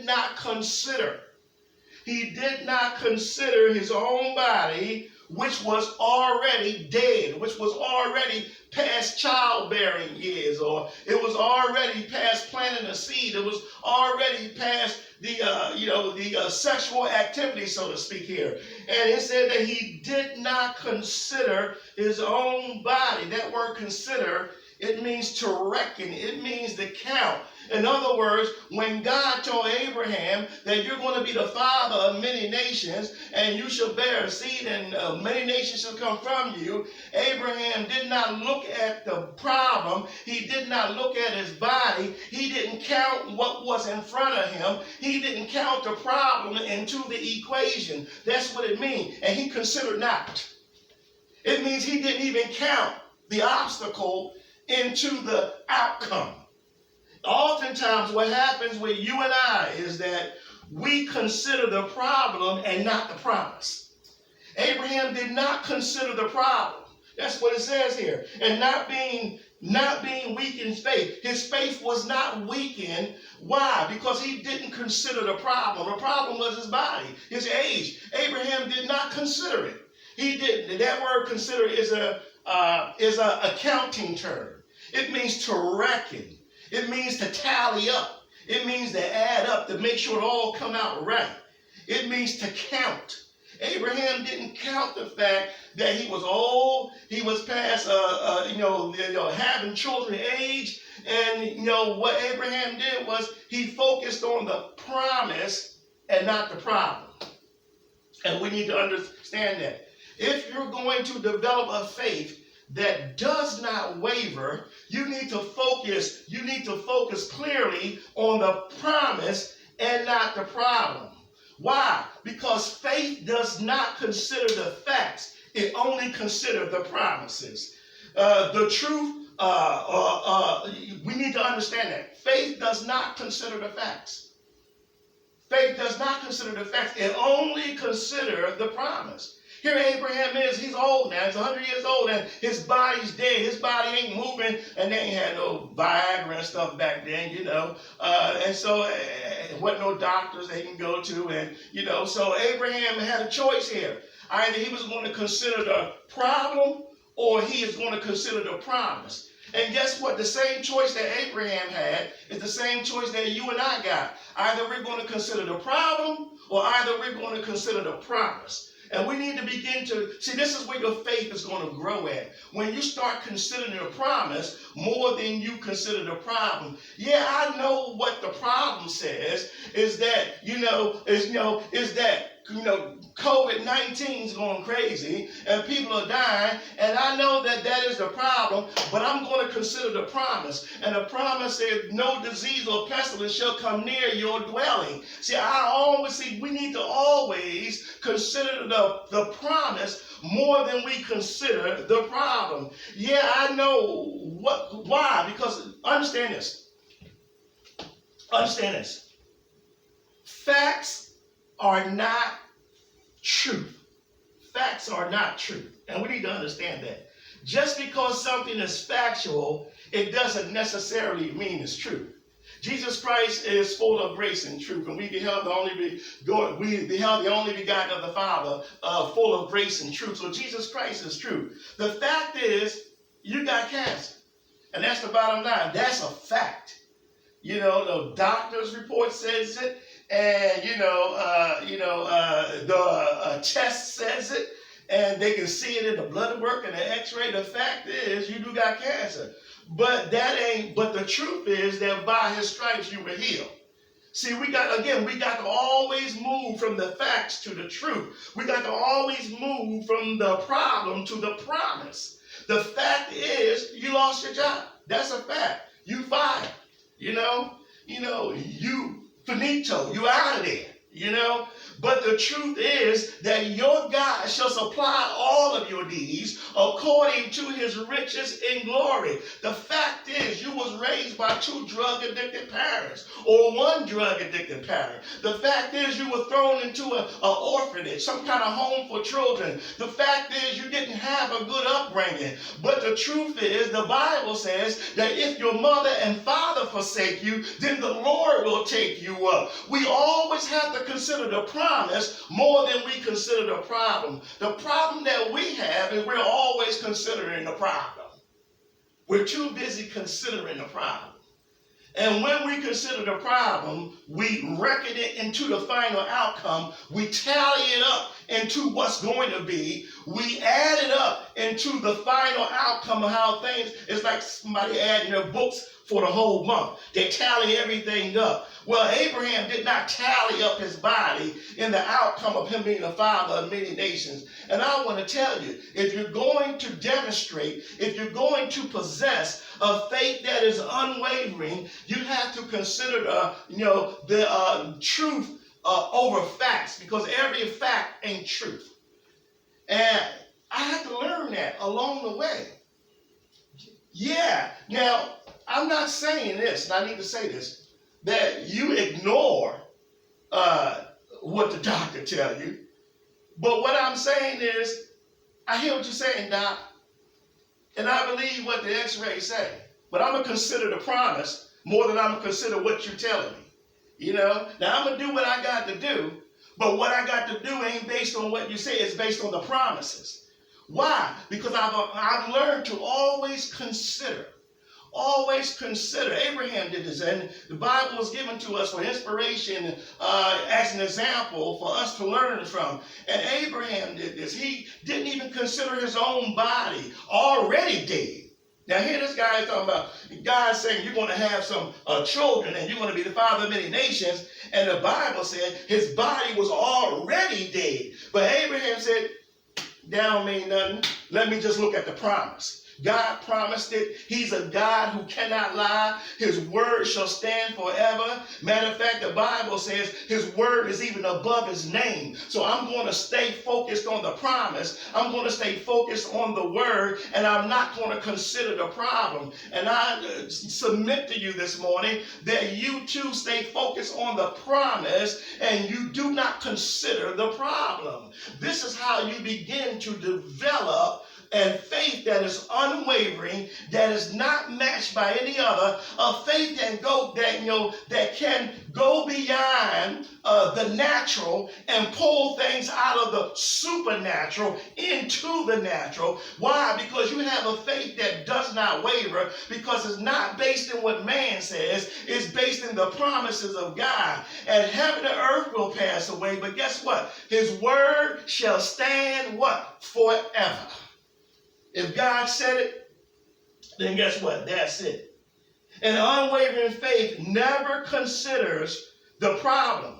not consider. He did not consider his own body, which was already dead, which was already past childbearing years, or it was already past planting a seed. It was already past the sexual activity, so to speak here. And it said that he did not consider his own body. That word consider, it means to reckon. It means to count. In other words, when God told Abraham that you're going to be the father of many nations and you shall bear a seed and many nations shall come from you, Abraham did not look at the problem. He did not look at his body. He didn't count what was in front of him. He didn't count the problem into the equation. That's what it means. And he considered not. It means he didn't even count the obstacle into the outcome. Oftentimes what happens with you and I is that we consider the problem and not the promise. Abraham did not consider the problem. That's what it says here. And not being weak in faith. His faith was not weakened. Why? Because he didn't consider the problem. The problem was his body, his age. Abraham did not consider it. He didn't. That word consider is a accounting term. It means to reckon. It means to tally up. It means to add up, to make sure it all come out right. It means to count. Abraham didn't count the fact that he was old. He was past, having children age. And, what Abraham did was he focused on the promise and not the problem. And we need to understand that. If you're going to develop a faith that does not waver, you need to focus clearly on the promise and not the problem. Why? Because faith does not consider the facts. It only considers the promises. The truth, we need to understand that. Faith does not consider the facts. Faith does not consider the facts. It only considers the promise. Here Abraham is, he's old now, he's 100 years old, and his body's dead, his body ain't moving, and they ain't had no Viagra and stuff back then, and so wasn't no doctors they can go to, and, so Abraham had a choice here. Either he was going to consider the problem, or he is going to consider the promise. And guess what? The same choice that Abraham had is the same choice that you and I got. Either we're going to consider the problem, or either we're going to consider the promise. And we need to begin to, see, this is where your faith is going to grow at. When you start considering the promise more than you consider the problem. Yeah, I know what the problem says is that, COVID-19 is going crazy and people are dying, and I know that is the problem, but I'm going to consider the promise. And the promise is no disease or pestilence shall come near your dwelling. See, we need to always consider the promise more than we consider the problem. Yeah, I know why, because understand this. Understand this. Facts are not truth. Facts are not truth. And we need to understand that. Just because something is factual, it doesn't necessarily mean it's true. Jesus Christ is full of grace and truth, and we beheld the only begotten of the Father, full of grace and truth. So Jesus Christ is true. The fact is, you got cancer, and that's the bottom line. That's a fact. The doctor's report says it, and the test says it, and they can see it in the blood work and the X-ray. The fact is, you do got cancer. But the truth is that by his stripes you were healed. See, we got to always move from the facts to the truth. We got to always move from the problem to the promise. The fact is, you lost your job. That's a fact. You fired. You finito. You out of there. You know, but the truth is that your God shall supply all of your needs according to his riches in glory. The fact is, you was raised by 2 drug-addicted parents or 1 drug-addicted parent. The fact is, you were thrown into an orphanage, some kind of home for children. The fact is, you didn't have a good upbringing. But the truth is, the Bible says that if your mother and father forsake you, then the Lord will take you up. We always have to consider the promise more than we consider the problem. The problem that we have is we're always considering the problem. We're too busy considering the problem. And when we consider the problem, we reckon it into the final outcome. We tally it up into what's going to be. We add it up into the final outcome of how things, it's like somebody adding their books for the whole month. They tally everything up. Well, Abraham did not tally up his body in the outcome of him being the father of many nations. And I want to tell you, if you're going to demonstrate, if you're going to possess a faith that is unwavering, you have to consider the truth over facts, because every fact ain't truth. And I had to learn that along the way. Yeah, now, I'm not saying this, and I need to say this, that you ignore what the doctor tells you. But what I'm saying is, I hear what you're saying, Doc, and I believe what the x-rays say. But I'm going to consider the promise more than I'm going to consider what you're telling me. You know? Now, I'm going to do what I got to do, but what I got to do ain't based on what you say. It's based on the promises. Why? Because I've learned to always consider. Always consider. Abraham did this, and the Bible was given to us for inspiration as an example for us to learn from. And Abraham did this. He didn't even consider his own body already dead. Now here this guy is talking about, God saying you're going to have some children and you're going to be the father of many nations. And the Bible said his body was already dead. But Abraham said, that don't mean nothing. Let me just look at the promise. God promised it. He's a God who cannot lie. His word shall stand forever. Matter of fact, the Bible says his word is even above his name. So I'm going to stay focused on the promise. I'm going to stay focused on the word, and I'm not going to consider the problem. And I submit to you this morning that you too stay focused on the promise and you do not consider the problem. This is how you begin to develop and faith that is unwavering, that is not matched by any other, a faith that can go beyond the natural and pull things out of the supernatural into the natural. Why? Because you have a faith that does not waver, because it's not based in what man says, it's based in the promises of God. And heaven and earth will pass away, but guess what? His word shall stand what? Forever. If God said it, then guess what? That's it. And unwavering faith never considers the problem.